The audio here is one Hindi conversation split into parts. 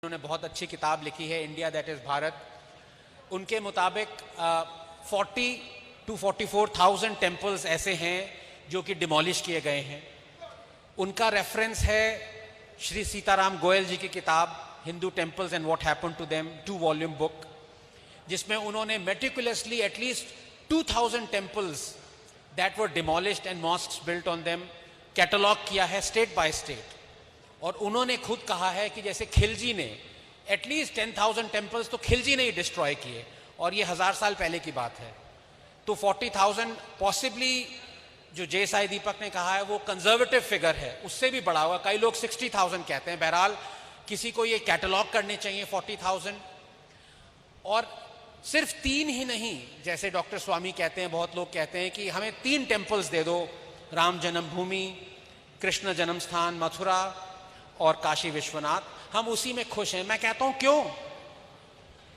उन्होंने बहुत अच्छी किताब लिखी है, इंडिया दैट इज भारत। उनके मुताबिक 40 to 44,000 टेम्पल्स ऐसे हैं जो कि डिमोलिश किए गए हैं। उनका रेफरेंस है श्री सीताराम गोयल जी की किताब Hindu temples and what happened to them, 2 volume book, जिसमें उन्होंने meticulously at least 2000 temples that were demolished and mosques built on them catalogue किया है स्टेट बाय स्टेट। और उन्होंने खुद कहा है कि जैसे खिलजी ने एटलीस्ट 10,000 टेम्पल्स तो खिलजी ने ही डिस्ट्रॉय किए, और ये 1000 साल पहले की बात है। तो 40,000 पॉसिबली जो जे साई दीपक ने कहा है वो कंजर्वेटिव फिगर है, उससे भी बढ़ा हुआ। कई लोग 60,000 कहते हैं। बहरहाल किसी को ये कैटलॉग करने चाहिए 40,000। और सिर्फ 3 ही नहीं, जैसे डॉक्टर स्वामी कहते हैं, बहुत लोग कहते हैं कि हमें 3 टेम्पल्स दे दो, राम जन्मभूमि, कृष्ण जन्म स्थान मथुरा और काशी विश्वनाथ, हम उसी में खुश हैं। मैं कहता हूं क्यों?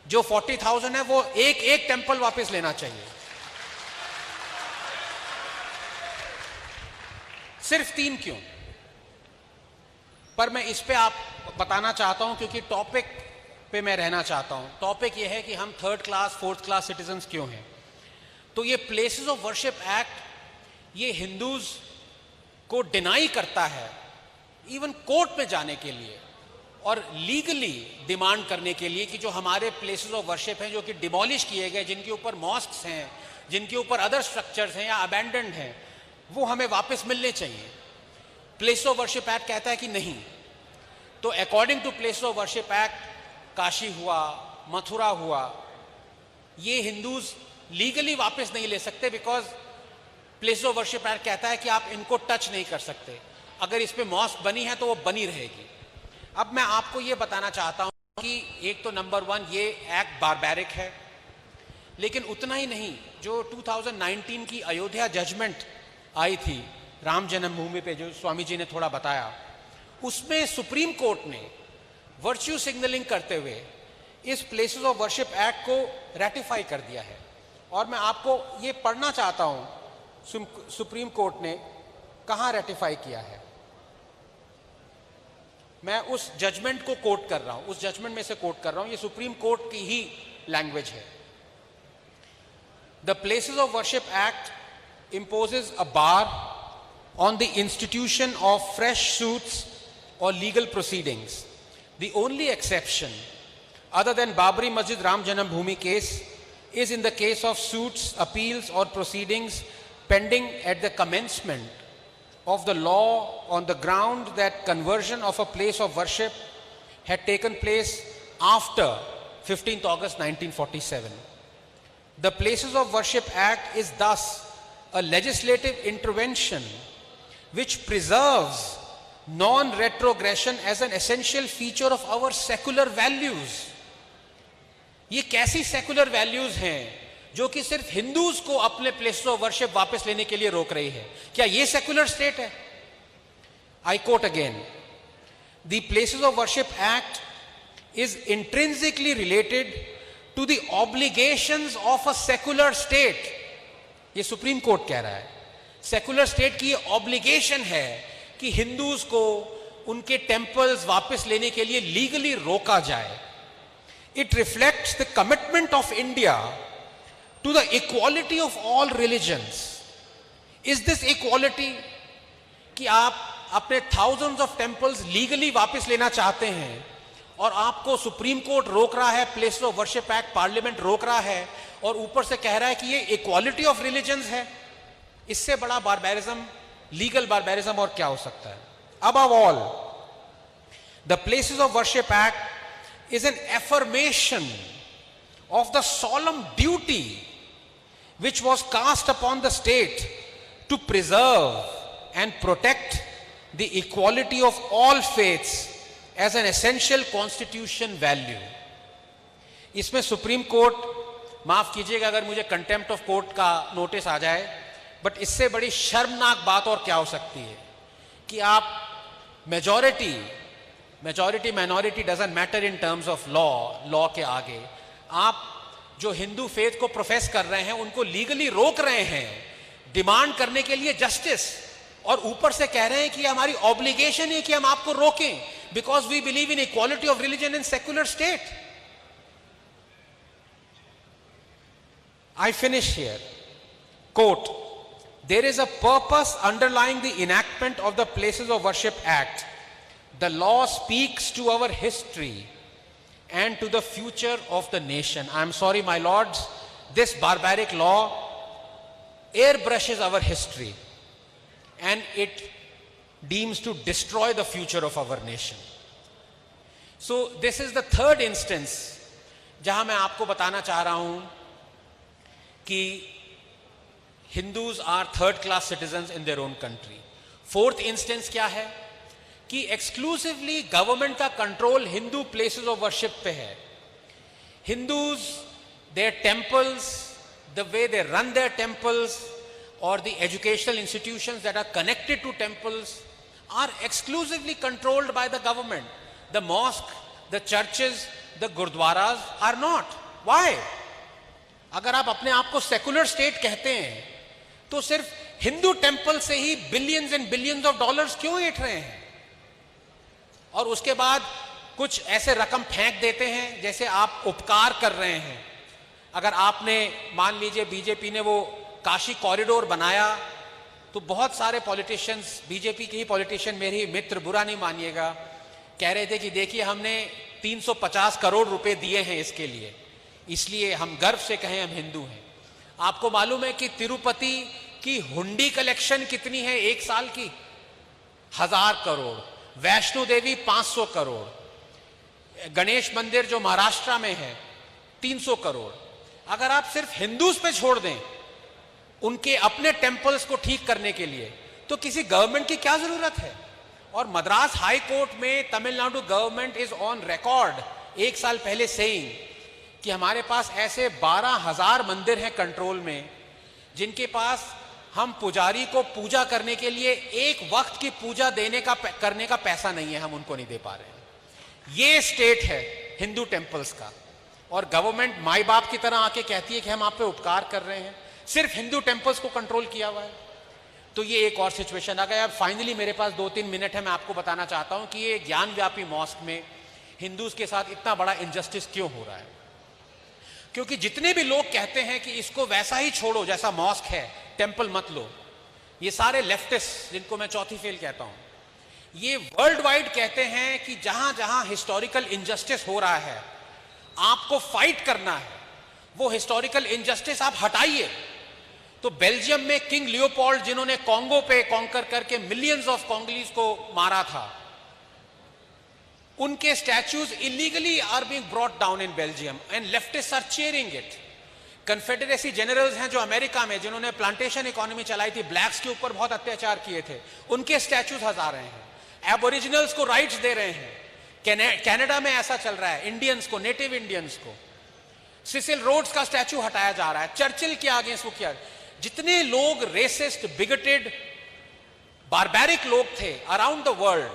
जो 40,000 है वो एक टेम्पल वापस लेना चाहिए। सिर्फ 3 क्यों? पर मैं इस पे आप बताना चाहता हूं क्योंकि टॉपिक पे मैं रहना चाहता हूं। टॉपिक ये है कि हम 3rd class 4th class citizens क्यों हैं। तो ये प्लेसेस ऑफ वर्शिप एक्ट ये हिंदूज को डिनाई करता है इवन कोर्ट में जाने के लिए और लीगली डिमांड करने के लिए कि जो हमारे प्लेसेस ऑफ वर्शिप हैं जो कि डिमोलिश किए गए, जिनके ऊपर मॉस्क्स हैं, जिनके ऊपर अदर स्ट्रक्चर्स हैं या अबैंडन्ड हैं, वो हमें वापस मिलने चाहिए। प्लेस ऑफ वर्शिप एक्ट कहता है कि नहीं। तो according to place of worship act Kashi हुआ, मथुरा हुआ, ये हिंदूज लीगली वापस नहीं ले सकते, because place of worship act कहता है कि आप इनको टच नहीं कर सकते। अगर इस पे मॉस्क बनी है तो वो बनी रहेगी। अब मैं आपको ये बताना चाहता हूं कि एक तो नंबर 1 ये एक्ट बारबैरिक है, लेकिन उतना ही नहीं। जो 2019 की अयोध्या जजमेंट आई थी राम जन्मभूमि पे, जो स्वामी जी ने थोड़ा बताया, उसमें सुप्रीम कोर्ट ने वर्च्यू सिग्नलिंग करते हुए इस प्लेसेस ऑफ वर्शिप एक्ट को रेटिफाई कर दिया है। और मैं आपको ये पढ़ना चाहता हूं सुप्रीम कोर्ट ने कहां रेटिफाई किया है। मैं उस जजमेंट को कोट कर रहा हूं, उस जजमेंट में से कोट कर रहा हूं, ये सुप्रीम कोर्ट की ही लैंग्वेज है। The places of worship act imposes a bar on the institution of fresh suits or legal proceedings. The only exception, other than Babri Masjid Ram Janambhoomi case, is in the case of suits, appeals or proceedings pending at the commencement of the law on the ground that conversion of a place of worship had taken place after 15th August 1947. The Places of Worship Act is thus a legislative intervention which preserves non-retrogression as an essential feature of our secular values. ये कैसी सेकुलर वैल्यूज हैं जो कि सिर्फ हिंदूज को अपने प्लेसेस ऑफ वर्शिप वापस लेने के लिए रोक रही है? क्या ये सेकुलर स्टेट है? I quote again, the places of worship act is intrinsically related to the obligations of a secular state. ये सुप्रीम कोर्ट कह रहा है। सेकुलर स्टेट की ऑब्लिगेशन है कि हिंदूज को उनके टेम्पल्स वापस लेने के लिए लीगली रोका जाए। It reflects the commitment of India to the equality of all religions. Is this equality कि आप अपने thousands of temples legally वापस लेना चाहते हैं और आपको सुप्रीम कोर्ट रोक रहा है, place of worship act parliament रोक रहा है, और ऊपर से कह रहा है कि ये इक्वालिटी ऑफ रिलीजन्स है? इससे बड़ा बारबेरिज्म, लीगल बारबेरिज्म और क्या हो सकता है? Above all, the Places of Worship Act is an affirmation of the solemn duty which was cast upon the state to preserve and protect the equality of all faiths as an essential constitution value. इसमें सुप्रीम कोर्ट, माफ कीजिएगा अगर मुझे कंटेम्प्ट ऑफ कोर्ट का नोटिस आ जाए, बट इससे बड़ी शर्मनाक बात और क्या हो सकती है कि आप majority minority doesn't matter in terms of law के आगे आप जो हिंदू फेथ को प्रोफेस कर रहे हैं उनको लीगली रोक रहे हैं डिमांड करने के लिए जस्टिस, और ऊपर से कह रहे हैं कि हमारी ऑब्लिगेशन है कि हम आपको रोकें। Because we believe in equality of religion in secular state. I finish here. Quote, there is a purpose underlying the enactment of the Places of Worship Act. The law speaks to our history and to the future of the nation. I am sorry, my lords, this barbaric law airbrushes our history and it deems to destroy the future of our nation. So this is the third instance जहां मैं आपको बताना चाह रहा हूं कि Hindus are third class citizens in their own country. Fourth instance क्या है कि exclusively government का control Hindu places of worship पे है. Hindus, their temples, the way they run their temples or the educational institutions that are connected to temples are exclusively controlled by the government. The mosque, the churches, the gurdwaras are not. Why? अगर आप अपने आप को secular state कहते हैं तो सिर्फ हिंदू टेम्पल से ही billions and billions of dollars क्यों ऐंठ रहे हैं और उसके बाद कुछ ऐसे रकम फेंक देते हैं जैसे आप उपकार कर रहे हैं. अगर आपने मान लीजिए बीजेपी ने वो काशी कॉरिडोर बनाया तो बहुत सारे पॉलिटिशियंस, बीजेपी के ही पॉलिटिशियन, मेरे मित्र, बुरा नहीं मानिएगा, कह रहे थे कि देखिए हमने 350 करोड़ रुपए दिए हैं इसके लिए, इसलिए हम गर्व से कहें हम हिंदू हैं. आपको मालूम है कि तिरुपति की हुंडी कलेक्शन कितनी है एक साल की? 1000 करोड़. वैष्णो देवी 500 करोड़. गणेश मंदिर जो महाराष्ट्र में है 300 करोड़. अगर आप सिर्फ हिंदूज पे छोड़ दें उनके अपने टेम्पल्स को ठीक करने के लिए तो किसी गवर्नमेंट की क्या जरूरत है. और मद्रास हाई कोर्ट में Tamil Nadu government is on record एक साल पहले सेइंग कि हमारे पास ऐसे 12,000 मंदिर हैं कंट्रोल में जिनके पास हम पुजारी को पूजा करने के लिए एक वक्त की पूजा करने का पैसा नहीं है, हम उनको नहीं दे पा रहे हैं. ये स्टेट है हिंदू टेम्पल्स का और गवर्नमेंट माई बाप की तरह आके कहती है कि हम आप पे उपकार कर रहे हैं, सिर्फ हिंदू टेम्पल्स को कंट्रोल किया हुआ है. तो ये एक और सिचुएशन आ गया. अब फाइनली मेरे पास 2-3 मिनट है, मैं आपको बताना चाहता हूं कि ये ज्ञान व्यापी मॉस्क में हिंदूज के साथ इतना बड़ा इनजस्टिस क्यों हो रहा है. क्योंकि जितने भी लोग कहते हैं कि इसको वैसा ही छोड़ो जैसा मॉस्क है, टेम्पल मत लो, ये सारे लेफ्टिस्ट जिनको मैं चौथी फेल कहता हूं, ये वर्ल्ड वाइड कहते हैं कि जहां जहां हिस्टोरिकल इनजस्टिस हो रहा है आपको फाइट करना है, वो हिस्टोरिकल इनजस्टिस आप हटाइए. तो बेल्जियम में किंग लियोपोल्ड जिन्होंने कॉन्गो पे कॉन्कर करके मिलियंस ऑफ कॉन्गोलीज को मारा था, उनके statues illegally are being brought down in Belgium and leftists are cheering it. Confederacy generals हैं जो अमेरिका में जिन्होंने प्लांटेशन इकोनॉमी चलाई थी, ब्लैक्स के ऊपर बहुत अत्याचार किए थे, उनके स्टैच्यूज हटा रहे हैं. एबोरिजिनल्स को राइट्स दे रहे हैं. कनाडा में ऐसा चल रहा है, इंडियंस को, नेटिव इंडियंस को. सिसिल रोड्स का स्टैच्यू हटाया जा रहा है. चर्चिल के आगे इसको किया. जितने लोग रेसिस्ट, बिगटेड, बारबैरिक लोग थे अराउंड द वर्ल्ड,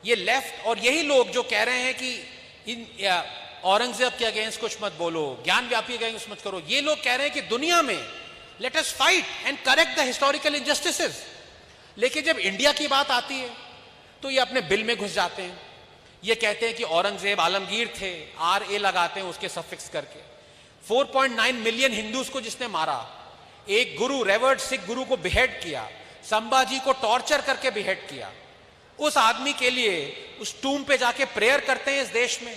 ये लेफ्ट और यही लोग जो कह रहे हैं कि इन औरंगजेब के अगेंस्ट कुछ मत बोलो, ज्ञान व्यापी के अगेंस्ट मत करो, ये लोग कह रहे हैं कि दुनिया में let us fight and correct the historical injustices. लेकिन जब इंडिया की बात आती है तो ये अपने बिल में घुस जाते हैं. ये कहते हैं कि औरंगजेब आलमगीर थे, RA लगाते हैं उसके सफिक्स करके. 4.9 मिलियन हिंदूज को जिसने मारा, एक गुरु, रेवर्ड सिख गुरु को बिहेड किया, संभाजी को टॉर्चर करके बिहेड किया, उस आदमी के लिए उस टूम पे जाके प्रेयर करते हैं इस देश में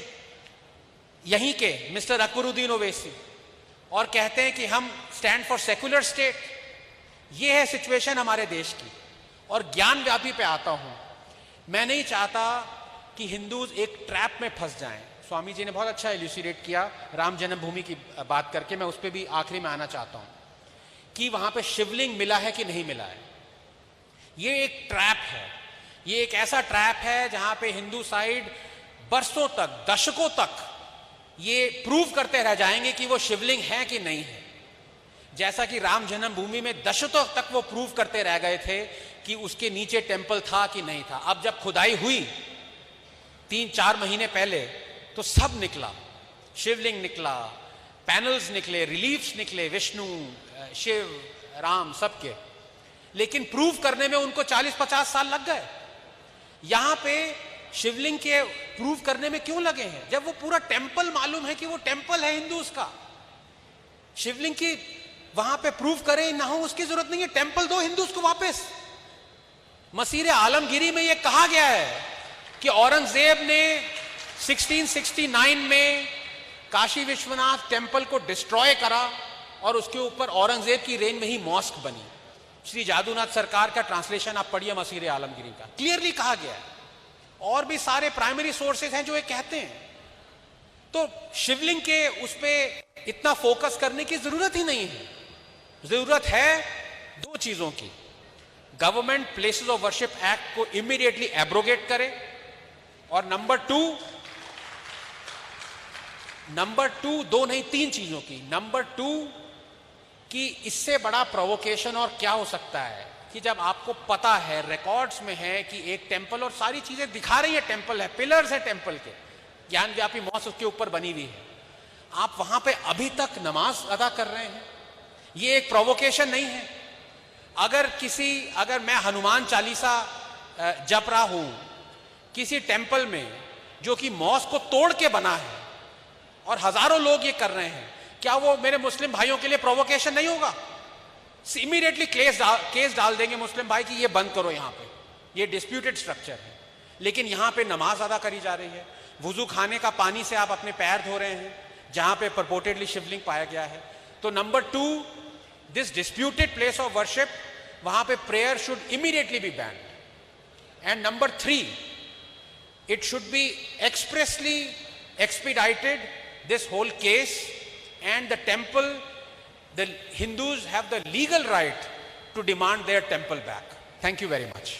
यहीं के मिस्टर अकबरुद्दीन ओवैसी और कहते हैं कि हम स्टैंड फॉर सेक्युलर स्टेट. ये है सिचुएशन हमारे देश की. और ज्ञान व्यापी पे आता हूं, मैं नहीं चाहता कि हिंदूज एक ट्रैप में फंस जाएं. स्वामी जी ने बहुत अच्छा इल्यूसिडेट किया राम जन्मभूमि की बात करके, मैं उस पर भी आखिरी में आना चाहता हूं कि वहां पे शिवलिंग मिला है कि नहीं मिला है. ये एक ट्रैप है. ये एक ऐसा ट्रैप है जहां पे हिंदू साइड बरसों तक, दशकों तक ये प्रूव करते रह जाएंगे कि वो शिवलिंग है कि नहीं है. जैसा कि राम जन्मभूमि में दशकों तक वो प्रूव करते रह गए थे कि उसके नीचे टेंपल था कि नहीं था. अब जब खुदाई हुई 3-4 महीने पहले तो सब निकला, शिवलिंग निकला, पैनल्स निकले, रिलीफ्स निकले, विष्णु, शिव, राम सबके. लेकिन प्रूव करने में उनको 40-50 साल लग गए. यहां पे शिवलिंग के प्रूव करने में क्यों लगे हैं, जब वो पूरा टेंपल मालूम है कि वो टेंपल है हिंदूज का। शिवलिंग की वहां पे प्रूव करें ना हो उसकी जरूरत नहीं है, टेंपल दो हिंदूज को वापस। मसीर आलमगीरी में ये कहा गया है कि औरंगजेब ने 1669 में काशी विश्वनाथ टेंपल को डिस्ट्रॉय करा और उसके ऊपर औरंगजेब की रेंज में ही मॉस्क बनी। श्री जादूनाथ सरकार का ट्रांसलेशन आप पढ़िए मसीर आलमगीरी का, क्लियरली कहा गया है। और भी सारे प्राइमरी सोर्सेज हैं जो ये कहते हैं। तो शिवलिंग के उस पे इतना फोकस करने की जरूरत ही नहीं है। जरूरत है दो चीजों की, government places of worship act को इमीडिएटली एब्रोगेट करे, और नंबर टू दो नहीं तीन चीजों की। नंबर टू कि इससे बड़ा प्रोवोकेशन और क्या हो सकता है कि जब आपको पता है, रिकॉर्ड्स में है कि एक टेंपल और सारी चीजें दिखा रही है, टेंपल है, पिलर्स है टेंपल के, ज्ञान व्यापी मॉस्क उसके ऊपर बनी हुई है, आप वहां पे अभी तक नमाज अदा कर रहे हैं, ये एक प्रोवोकेशन नहीं है। अगर मैं हनुमान चालीसा जप रहा हूं किसी टेंपल में जो कि मॉस्क को तोड़ के बना है और हजारों लोग ये कर रहे हैं, क्या वो मेरे मुस्लिम भाइयों के लिए प्रोवोकेशन नहीं होगा? इमीडिएटली केस डाल देंगे मुस्लिम भाई कि ये बंद करो, यहां पे ये डिस्प्यूटेड स्ट्रक्चर है। लेकिन यहां पे नमाज अदा करी जा रही है, वुजू खाने का पानी से आप अपने पैर धो रहे हैं जहां पे परपोर्टेडली शिवलिंग पाया गया है। तो number two, this disputed place of worship, वहां पे prayer should immediately be banned. And number three, it should be expressly expedited, this whole case, and the temple, the Hindus have the legal right to demand their temple back. Thank you very much.